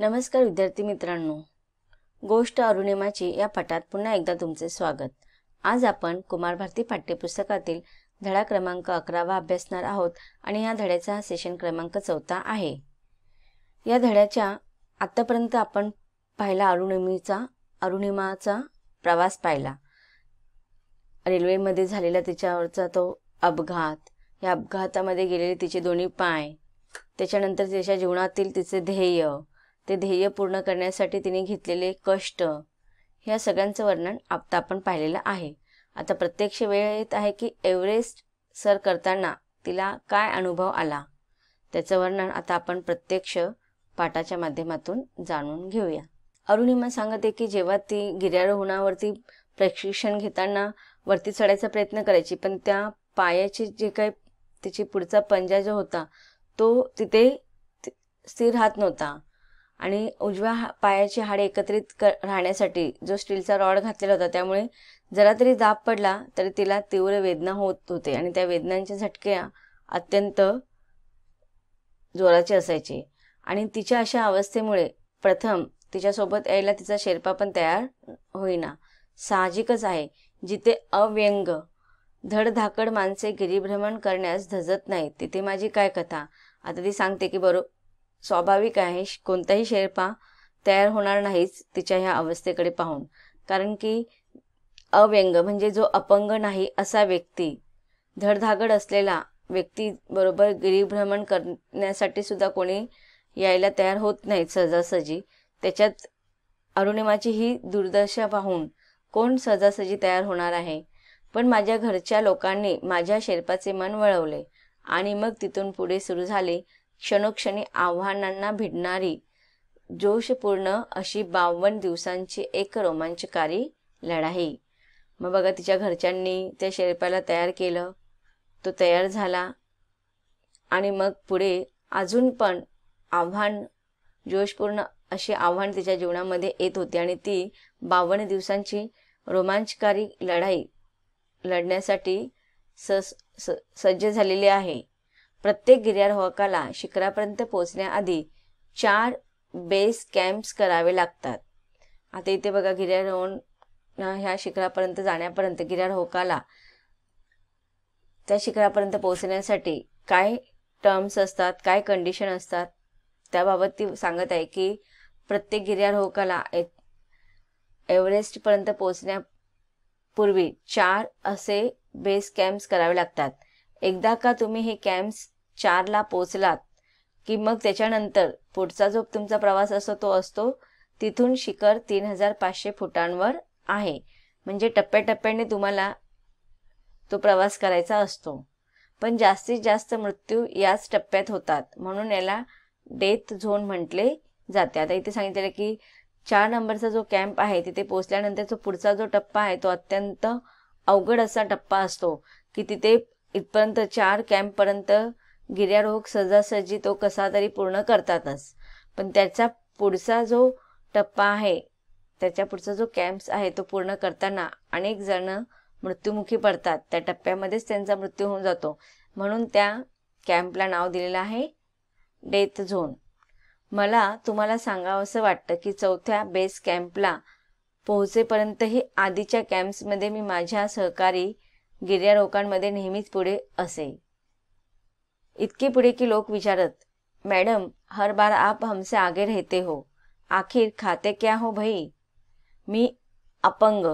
नमस्कार विद्यार्थी मित्रांनो, गोष्ट अरुणिमाची या पाठात पुन्हा एकदा तुमचे स्वागत। आज आपण कुमार भारती पाठ्यपुस्तकातील धडा क्रमांक 11 अभ्यासणार आहोत आणि या धड्याचा सेशन क्रमांक 4 आहे। या धड्याच्या आतापर्यंत आपण पाहिला अरुणिमाचा प्रवास पाहिला। रेल्वेमध्ये झालेला तिच्यावरचा तो अपघात, या अपघातामध्ये गेलेले तिचे दोन्ही पाय, त्याच्यानंतर तिच्या जीवनातील तिचे ध्येय, ते ध्येय पूर्ण करण्यासाठी तिने घेतलेले कष्ट, ह्या सगळ्यांचं वर्णन आता आपण पाहिलेलं आहे। आता प्रत्यक्ष वेळ येत आहे की एव्हरेस्ट सर करताना तिला काय अनुभव आला, त्याचं वर्णन आता आपण प्रत्यक्ष पाठाच्या माध्यमातून जाणून घेऊया। अरुणिमा सांगते की जेव्हा ती गिर्यारोहणावरती प्रशिक्षण घेताना वरती चढायचा प्रयत्न करायची, पण त्या पायाची जे काही तिची पुढचा पंजा जो होता तो तिथे स्थिर राहत नव्हता आणि उजव्या पायाची हाडे एकत्रित राहण्यासाठी जो स्टीलचा रॉड घातलेला होता, त्यामुळे जरा तरी दाब पडला तरी तिला तीव्र वेदना होत होते आणि त्या वेदनांचे झटके अत्यंत जोराचे असायचे। आणि तिच्या अशा अवस्थेमुळे प्रथम तिच्यासोबत यायला तिचा शेर्पा पण तयार होईना। साहजिकच आहे, जिथे अव्यंग धडधाकड माणसे गिरिभ्रमण करण्यास धजत नाहीत तिथे माझी काय कथा। आता ती सांगते की स्वाभाविक आहे, कोणताही शेर्पा तयार होणार नाहीच तिच्या ह्या अवस्थेकडे पाहून, कारण की अव्यंग म्हणजे जो अपंग नाही असा व्यक्ती, धडधाकड असलेला व्यक्ती बरोबर गिरिभ्रमण करण्यासाठी सुद्धा कोणी यायला तयार होत नाहीत सहजासहजी। त्याच्यात अरुणिमाची ही दुर्दशा पाहून कोण सहजासहजी तयार होणार आहे। पण माझ्या घरच्या लोकांनी माझ्या शेर्पाचे मन वळवले आणि मग तिथून पुढे सुरू झाले क्षणोक्षणी आव्हानांना भिडणारी जोशपूर्ण अशी 52 दिवसांची एक रोमांचकारी लढाई। मग बघा, तिच्या घरच्यांनी त्या शेर्पाला तयार केलं, तो तयार झाला आणि मग पुढे अजून पण जोशपूर्ण अशी आव्हान तिच्या जीवनामध्ये येत होती आणि ती 52 दिवसांची रोमांचकारी लढाई लढण्यासाठी सज्ज झालेली आहे। प्रत्येक गिर्यारोहकाला शिखरापर्यंत पोहोचण्याआधी 4 बेस कॅम्प्स करावे लागतात। आता इथे बघा, गिर्यारोहण ह्या शिखरापर्यंत जाण्यापर्यंत गिर्यारोहकाला त्या शिखरापर्यंत पोहोचण्यासाठी काय टर्म्स असतात, काय कंडिशन असतात, त्याबाबत ती सांगत आहे की प्रत्येक गिर्यारोहकाला एव्हरेस्टपर्यंत पोहोचण्यापूर्वी 4 असे बेस कॅम्प्स करावे लागतात। एकदा का तुम्ही हे कॅम्प्स 4 ला पोहोचलात की मग त्याच्यानंतर पुढचा जो तुमचा प्रवास असतो तिथून शिखर 3500 फुटांवर आहे, म्हणजे टप्प्याटप्प्याने तुम्हाला तो प्रवास करायचा असतो। पण जास्तीत जास्त मृत्यू याच टप्प्यात होतात, म्हणून याला डेथ झोन म्हटले जाते। आता इथे सांगितलेलं की 4 नंबरचा जो कॅम्प आहे तिथे पोहोचल्यानंतर पुढचा जो टप्पा आहे तो अत्यंत अवघड असा टप्पा असतो की तिथे इथपर्यंत 4 कॅम्पपर्यंत गिर्यारोहक सहजासहजी तो कसा तरी पूर्ण करतातच, पण त्याचा पुढचा जो टप्पा आहे, त्याच्या पुढचा जो कॅम्प्स आहे तो पूर्ण करताना अनेक जण मृत्युमुखी पडतात। त्या टप्प्यामध्येच त्यांचा मृत्यू होऊन जातो, म्हणून त्या कॅम्पला नाव दिलेलं आहे डेथ झोन। मला तुम्हाला सांगावंसं वाटतं की 4थ्या बेस कॅम्पला पोहोचेपर्यंतही आधीच्या कॅम्प्समध्ये मी माझ्या सहकारी गिर्यारोहकांमध्ये नेहमीच पुढे असे। इतके पुढे की लोक विचारत, मैडम हर बार आप हमसे आगे रहते हो, आखिर खाते क्या हो भाई। मी अपंग,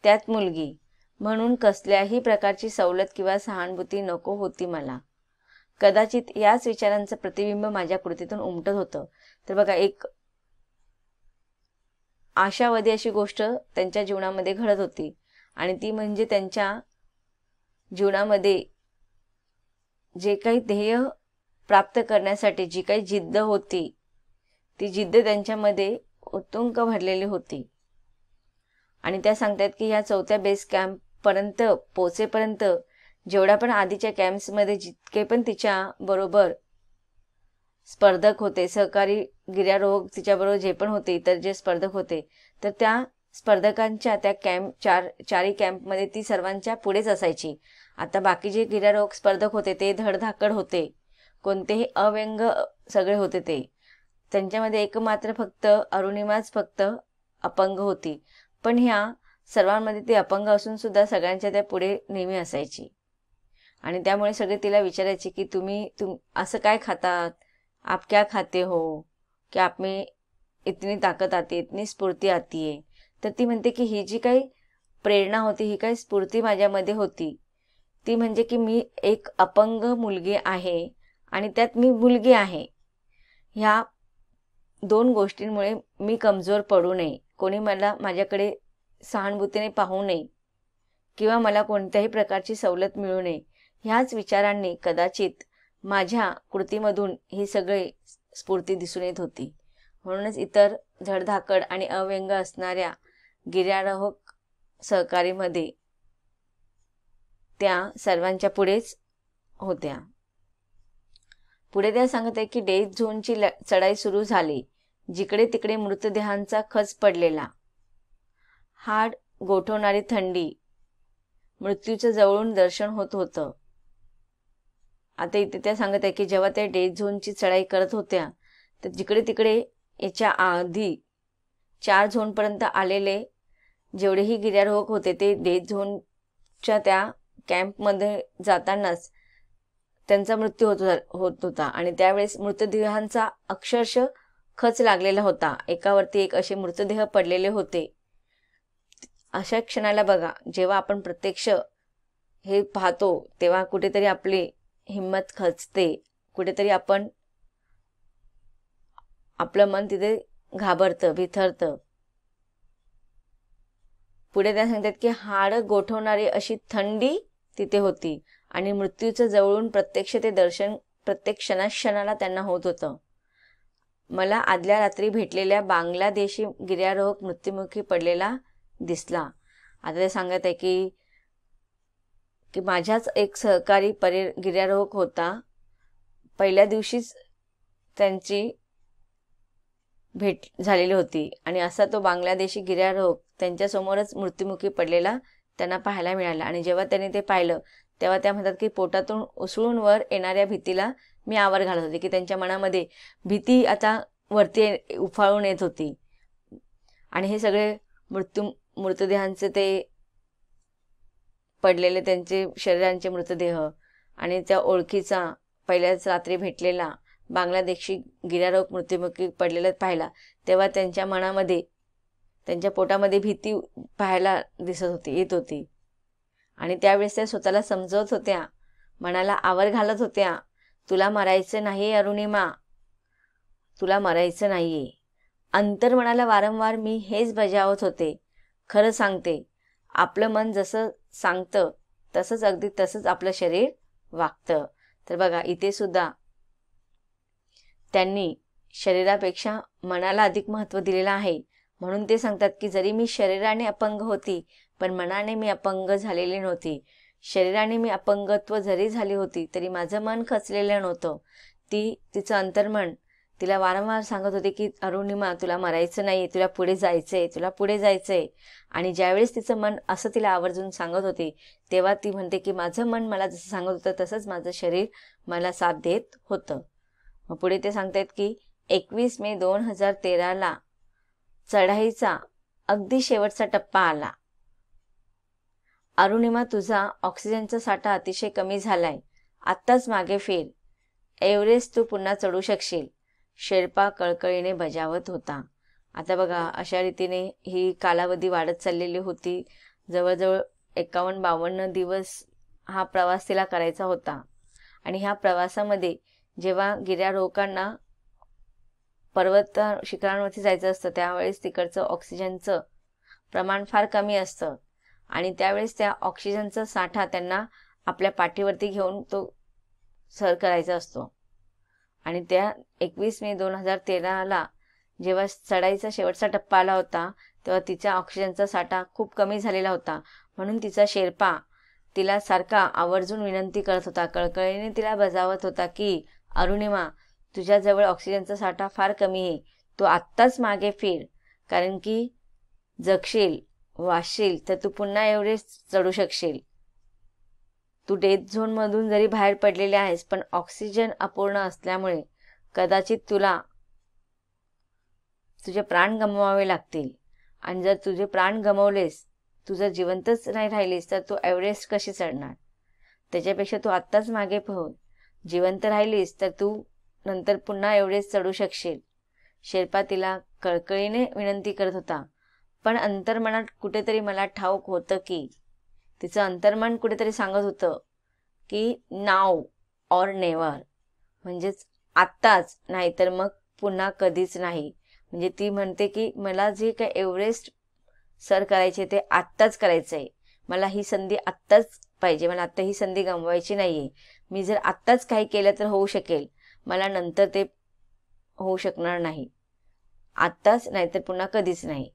त्यात मुलगी, म्हणून कसल्याही प्रकारची सवलत किंवा सहानुभूती नको होती मला। कदाचित याच विचारांचं प्रतिबिंब माझ्या कृतीतून उमटत होतं। तर बघा, एक आशावादी अशी गोष्ट त्यांच्या जीवनामध्ये घडत होती आणि ती म्हणजे त्यांच्या जीवनामध्ये जे काही ध्येय प्राप्त करण्यासाठी जी काही जिद्द होती, ती जिद्द त्यांच्यामध्ये उत्तुंग भरलेली होती। आणि त्या सांगतात की ह्या 4थ्या बेस कॅम्प पर्यंत पोहोचेपर्यंत जेवढ्या पण आधीच्या कॅम्प्समध्ये जितके पण तिच्या बरोबर स्पर्धक होते, सहकारी गिर्यारोहक तिच्याबरोबर जे पण होते, इतर जे स्पर्धक होते, तर त्या स्पर्धकांच्या त्या चारही कॅम्पमध्ये ती सर्वांच्या पुढेच असायची। आता बाकी जे गिर्यारोहक स्पर्धक होते ते धडधाकड होते, कोणतेही अव्यंग सगळे होते, त्यांच्यामध्ये एकमात्र फक्त अरुणिमाच फक्त अपंग होती. पण ह्या सर्वांमध्ये ती अपंग असून सुद्धा सगळ्यांच्या त्या पुढे नेहमी असायची. आणि त्यामुळे सगळे तिला विचारायचे की तुम असं काय खातात, आप क्या खाते हो, की आप में इतनी ताकद आती है, इतनी स्फूर्ती आती है. तर ती म्हणते की ही जी काही प्रेरणा होती, ही काही स्फूर्ती माझ्यामध्ये होती, ती म्हणजे की मी एक अपंग मुलगी आहे आणि त्यात मी मुलगी आहे. ह्या 2 गोष्टींमुळे मी कमजोर पडू नये, कोणी मला माझ्याकडे सहानुभूतीने पाहू नये किंवा मला कोणत्याही प्रकारची सवलत मिळू नये, ह्याच विचारांनी कदाचित माझ्या कृतीमधून ही सगळी स्फूर्ती दिसून येत होती. म्हणूनच इतर धडधाकड आणि अव्यंग असणाऱ्या गिर्यारोहक सहकारीमध्ये त्या सर्वांच्या पुढेच होत्या. पुढे त्या सांगत आहे की डेथ झोनची चढाई सुरू झाली. जिकडे तिकडे मृतदेहांचा खच पडलेला, हाड गोठवणारी थंडी, मृत्यूचं जवळून दर्शन होत होतं. आता इथे त्या सांगत आहे की जेव्हा त्या डेथ झोनची चढाई करत होत्या तर जिकडे तिकडे याच्या आधी 4 झोनपर्यंत आलेले जेवढेही गिर्यारोहक होते ते डेथ झोनच्या त्या कॅम्पमध्ये जातानाच त्यांचा मृत्यू होत होता. आणि त्यावेळेस मृतदेहांचा अक्षरशः खच लागलेला होता. एकावरती एक असे मृतदेह पडलेले होते. अशा क्षणाला बघा, जेव्हा आपण प्रत्यक्ष हे पाहतो तेव्हा कुठेतरी आपली हिंमत खचते, कुठेतरी आपलं मन तिथे घाबरतं, बिथरतं. पुढे त्या सांगतात की हाडं गोठवणारी अशी थंडी तिथे होती आणि मृत्यूचं जवळून प्रत्यक्ष ते दर्शन प्रत्येक क्षणाला त्यांना होत होतं. मला आदल्या रात्री भेटलेल्या बांगलादेशी गिर्यारोहक मृत्युमुखी पडलेला दिसला. आता ते सांगत आहे की माझ्याच एक सहकारी गिर्यारोहक होता. पहिल्या दिवशीच त्यांची भेट झालेली होती आणि असा तो बांगलादेशी गिर्यारोहक त्यांच्यासमोरच मृत्युमुखी पडलेला त्यांना पाहायला मिळाला. आणि जेव्हा त्यांनी ते पाहिलं तेव्हा त्या म्हणतात की पोटातून उसळून वर येणाऱ्या भीतीला मी आवर घालत होते, की त्यांच्या मनामध्ये भीती आता वरती उफाळून येत होती. आणि हे सगळे मृतदेहांचे ते पडलेले त्यांचे शरीरांचे मृतदेह आणि त्या ओळखीचा पहिल्याच रात्री भेटलेला बांगलादेशी गिर्यारोहक मृत्युमुखी पडलेला पाहिला तेव्हा त्यांच्या मनामध्ये, त्यांच्या पोटामध्ये भीती पाहायला येत होती. आणि त्यावेळेस त्या स्वतःला समजवत होत्या, मनाला आवर घालत होत्या, तुला मरायचं नाही अरुणिमा, तुला मरायचं नाहीये. अंतर्मनाला वारंवार मी हेच बजावत होते. खरं सांगते, आपलं मन जसं सांगतं तसंच अगदी तसंच आपलं शरीर वागतं. तर बघा, इथे सुद्धा त्यांनी शरीरापेक्षा मनाला अधिक महत्त्व दिलेलं आहे. म्हणून ते सांगतात की जरी मी शरीराने अपंग होती पण मनाने मी अपंग झालेली नव्हती. शरीराने मी अपंगत्व जरी झाली होती तरी माझं मन खचलेलं नव्हतं. तिचं अंतर्मन तिला वारंवार सांगत होते की अरुणिमा, तुला मरायचं नाही, तुला पुढे जायचंय, तुला पुढे जायचंय. आणि ज्यावेळेस तिचं मन असं तिला आवर्जून सांगत होते तेव्हा ती म्हणते की माझं मन मला जसं सांगत होतं तसंच माझं शरीर मला साथ देत होतं. मग पुढे ते सांगतायत की 21 मे 2013ला चढाईचा अगदी शेवटचा टप्पा आला. अरुणिमा, तुझा ऑक्सिजनचा साठा अतिशय कमी झालाय, आत्ताच मागे फिर, एव्हरेस्ट तू पुन्हा चढू शकशील, शेर्पा कळकळीने बजावत होता. आता बघा, अशा रीतीने ही कालावधी वाढत चाललेली होती. जवळजवळ 51-52 दिवस हा प्रवास तिला करायचा होता. आणि ह्या प्रवासामध्ये जेव्हा गिर्यारोहकांना पर्वत शिखरांवरती जायचं असतं त्यावेळेस तिकडचं ऑक्सिजनचं प्रमाण फार कमी असतं आणि त्यावेळेस त्या ऑक्सिजनचा साठा त्यांना आपल्या पाठीवरती घेऊन तो सर करायचा असतो. आणि त्या 21 मे 2013ला जेव्हा चढाईचा शेवटचा टप्पा आला होता तेव्हा तिचा ऑक्सिजनचा साठा खूप कमी झालेला होता. म्हणून तिचा शेर्पा तिला सारखा आवर्जून विनंती करत होता, कळकळीने तिला बजावत होता की अरुणिमा, तुझ्याजवळ ऑक्सिजनचा साठा फार कमी आहे, तू आत्ताच मागे फिर, कारण की जगशील, वाचशील तर तू पुन्हा एव्हरेस्ट चढू शकशील. तू डेथ झोनमधून जरी बाहेर पडलेले आहेस पण ऑक्सिजन अपूर्ण असल्यामुळे कदाचित तुला तुझे प्राण गमवावे लागतील. आणि जर तुझे प्राण गमवलेस, तू जर जिवंतच नाही राहिलीस, तर तू एव्हरेस्ट कशी चढणार? त्याच्यापेक्षा तू आत्ताच मागे पोहोच. जिवंत राहिलीस तर तू नंतर पुन्हा एव्हरेस्ट चढू शकशील. शेर्पा तिला कळकळीने विनंती करत होता. पण अंतर्मनात कुठेतरी मला ठाऊक होतं की, तिचं अंतर्मन कुठेतरी सांगत होतं की नाव ऑर नेव्हर, म्हणजेच आत्ताच, नाहीतर मग पुन्हा कधीच नाही. म्हणजे ती म्हणते की मला जे काय एव्हरेस्ट सर करायचे ते आत्ताच करायचं आहे. मला ही संधी आत्ताच पाहिजे. मला आत्ता ही संधी गमवायची नाही आहे. मी जर आत्ताच काही केलं तर होऊ शकेल, मला नंतर ते होऊ शकणार नाही. आत्ताच, नाहीतर पुन्हा कधीच नाही.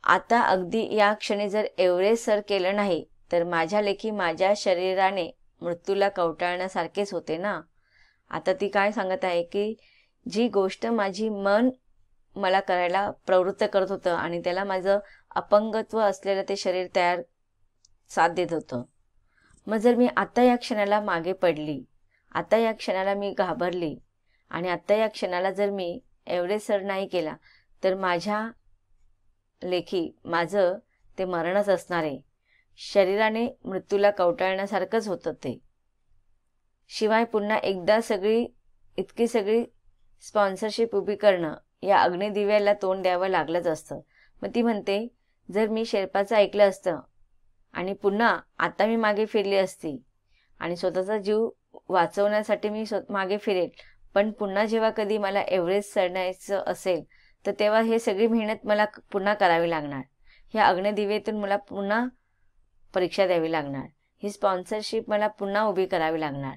आता अगदी या क्षणी जर एव्हरेस्ट सर केलं नाही तर माझ्या लेखी माझ्या शरीराने मृत्यूला कवटाळण्यासारखेच होते ना. आता ती काय सांगत आहे की जी गोष्ट माझी मन मला करायला प्रवृत्त करत होतं आणि त्याला माझं अपंगत्व असलेलं ते शरीर साथ देत होतं. मग जर मी आता या क्षणाला मागे पडली, आता या क्षणाला मी घाबरली आणि आता या क्षणाला जर मी एव्हरेस्ट सर नाही केला, तर माझ्या लेखी माझं ते मरणच असणार आहे. शरीराने मृत्यूला कवटाळण्यासारखंच होतं ते. शिवाय पुन्हा एकदा इतकी सगळी स्पॉन्सरशिप उभी करणं, या अग्निदिव्याला तोंड द्यावं लागलंच असतं. मग ती म्हणते, जर मी शेर्पाचं ऐकलं असतं आणि पुन्हा आता मी मागे फिरली असती आणि स्वतःचा जीव वाचवण्यासाठी मी मागे फिरेल, पण पुन्हा जेव्हा कधी मला एव्हरेस्ट चढण्याचं असेल तर तेव्हा हे सगळी मेहनत मला पुन्हा करावी लागणार. ह्या अग्निदिव्यातून मला पुन्हा परीक्षा द्यावी लागणार. ही स्पॉन्सरशिप मला पुन्हा उभी करावी लागणार.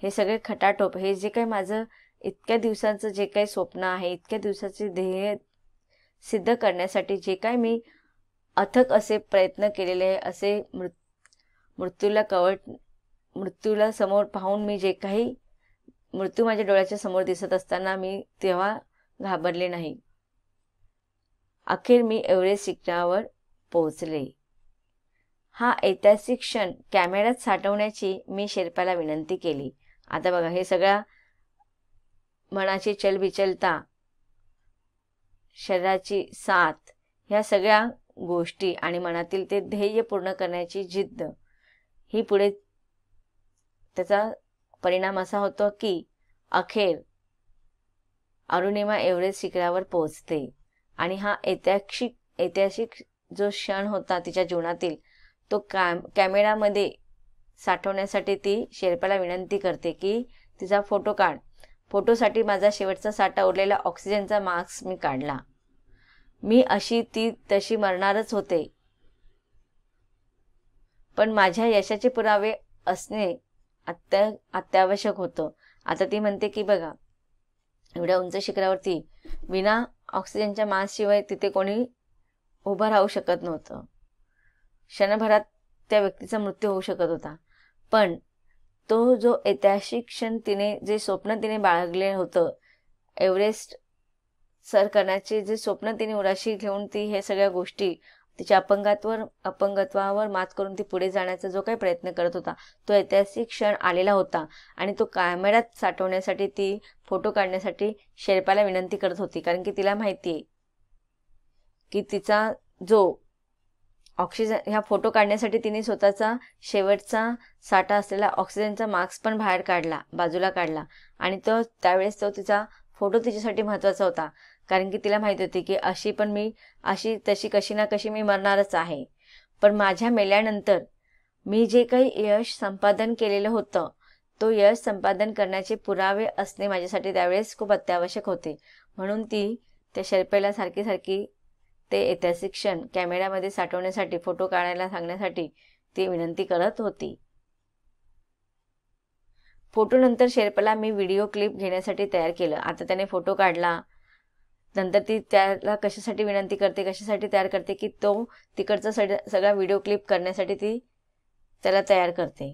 हे सगळे खटाटोप, हे जे काही माझं इतक्या दिवसांचं जे काही स्वप्न आहे, इतक्या दिवसाचे ध्येय सिद्ध करण्यासाठी जे काही मी अथक असे प्रयत्न केलेले आहे, असे मृत्यूला समोर पाहून मी जे काही मृत्यू माझ्या डोळ्याच्या समोर दिसत असताना मी तेव्हा घाबरले नाही. अखेर मी एव्हरेस्ट शिखरावर पोहोचले. हा ऐतिहासिक क्षण कॅमेऱ्यात साठवण्याची मी शेर्पाला विनंती केली. आता बघा, हे सगळ्या मनाची चलबिचलता, शरीराची साथ, ह्या सगळ्या गोष्टी आणि मनातील ते ध्येय पूर्ण करण्याची जिद्द, ही पुढे त्याचा परिणाम असा होतो की अखेर अरुणिमा एव्हरेस्ट शिखरावर पोहोचते. आणि हा ऐतिहासिक जो क्षण होता तिच्या जीवनातील, तो कॅमेरामध्ये साठवण्यासाठी ती शेर्पाला विनंती करते की तिचा फोटो काढ. फोटोसाठी माझा शेवटचा साठा उरलेला ऑक्सिजनचा मास्क मी काढला. मी तशी मरणारच होते, पण माझ्या यशाचे पुरावे असणे अत्यावश्यक होतं. आता ती म्हणते की बघा, एवढ्या उंच शिखरावरती विना ऑक्सिजनच्या मास्कशिवाय तिथे कोणी उभं राहू शकत नव्हतं. क्षणभरात त्या व्यक्तीचा मृत्यू होऊ शकत होता. पण तो जो ऐतिहासिक क्षण, जे स्वप्न तिने बाळगले होतं, एव्हरेस्ट सर करण्याचे जे स्वप्न तिने उराशी घेऊन ती हे सगळ्या गोष्टी, तिच्या अपंगत्वावर मात करून ती पुढे जाण्याचा जो काही प्रयत्न करत होता, तो ऐतिहासिक क्षण आलेला होता. आणि तो कॅमेऱ्यात साठवण्यासाठी ती फोटो काढण्यासाठी शेर्पाला विनंती करत होती. कारण की तिला माहिती आहे की तिचा जो ऑक्सिजन, ह्या फोटो काढण्यासाठी तिने स्वतःचा शेवटचा साठा असलेला ऑक्सिजनचा मास्क पण बाजूला काढला. आणि त्यावेळेस तिचा फोटो तिच्यासाठी महत्त्वाचा होता. कारण की तिला माहिती होती की कशी ना कशी मी मरणारच आहे. पण माझ्या मेल्यानंतर मी जे काही यश संपादन केलेलं होतं, तो यश संपादन करण्याचे पुरावे असणे माझ्यासाठी त्यावेळेस खूप अत्यावश्यक होते. म्हणून ती त्या शेर्पेला सारखी ते ऐतिहासिक क्षण कॅमेऱ्यामध्ये साठवण्यासाठी, फोटो काढायला सांगण्यासाठी ती विनंती करत होती. फोटो नंतर शेर्पाला मी व्हिडिओ क्लिप घेण्यासाठी तयार केलं. आता त्याने फोटो काढला, नंतर ती त्याला कशासाठी विनंती करते, कशासाठी तयार करते की तो तिकडचा सगळा व्हिडिओ क्लिप करण्यासाठी ती त्याला तयार करते.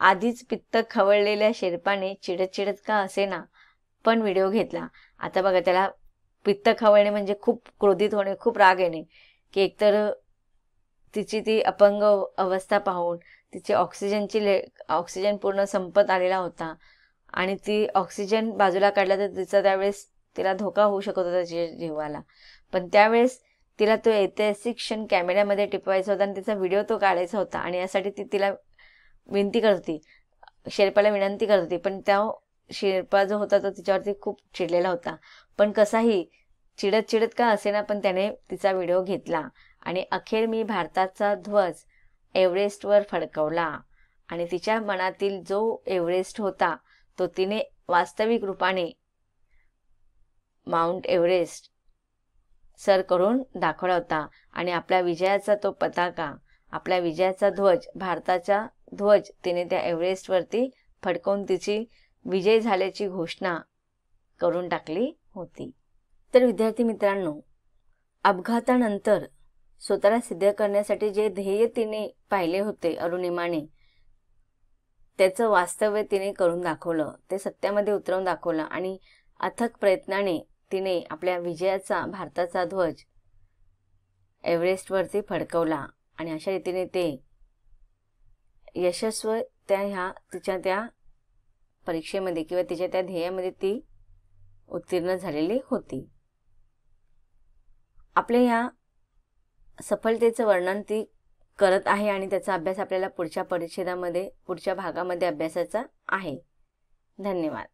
आधीच पित्त खवळलेल्या शेर्पाने चिडत का असेना पण व्हिडिओ घेतला. आता बघा, त्याला पित्त खवळणे म्हणजे खूप क्रोधित होणे, खूप राग येणे, की एकतर तिची ती अपंग अवस्था पाहून, तिची ऑक्सिजन पूर्ण संपत आलेला होता आणि ती ऑक्सिजन बाजूला काढला तर तिचा त्यावेळेस तिला धोका होऊ शकत होता तिच्या जीवाला. पण त्यावेळेस तिला तो ऐतिहासिक क्षण कॅमेऱ्यामध्ये टिपवायचा होता आणि तिचा व्हिडिओ तो काढायचा होता. आणि यासाठी ती तिला विनंती करत होती, शेर्पाला विनंती करत होती. पण त्या शेर्पा जो होता तो तिच्यावरती खूप चिडलेला होता. पण कसाही चिडत का असेना, पण त्याने तिचा व्हिडिओ घेतला आणि अखेर मी भारताचा ध्वज एव्हरेस्टवर फडकवला. आणि तिच्या मनातील जो एव्हरेस्ट होता तो तिने वास्तविक रूपाने माउंट एव्हरेस्ट सर करून दाखवला होता. आणि आपल्या विजयाचा तो पताका, आपल्या विजयाचा ध्वज, भारताचा ध्वज तिने त्या एव्हरेस्टवरती फडकवून तिची विजय झाल्याची घोषणा करून टाकली होती. तर विद्यार्थी मित्रांनो, अपघातानंतर स्वतःला सिद्ध करण्यासाठी जे ध्येय तिने पाहिले होते अरुणिमाने, त्याचं वास्तव्य तिने करून दाखवलं, ते सत्यामध्ये उतरवून दाखवलं. आणि अथक प्रयत्नाने तिने आपल्या विजयाचा, भारताचा ध्वज एव्हरेस्टवरती फडकवला. आणि अशा रीतीने ते यशस्वी तिच्या त्या परीक्षेमध्ये किंवा तिच्या त्या ध्येयामध्ये ती उत्तीर्ण झालेली होती. आपल्या या सफलतेचं वर्णन ती करत आहे आणि त्याचा अभ्यास आपल्याला पुढच्या भागामध्ये अभ्यासाचा आहे. धन्यवाद.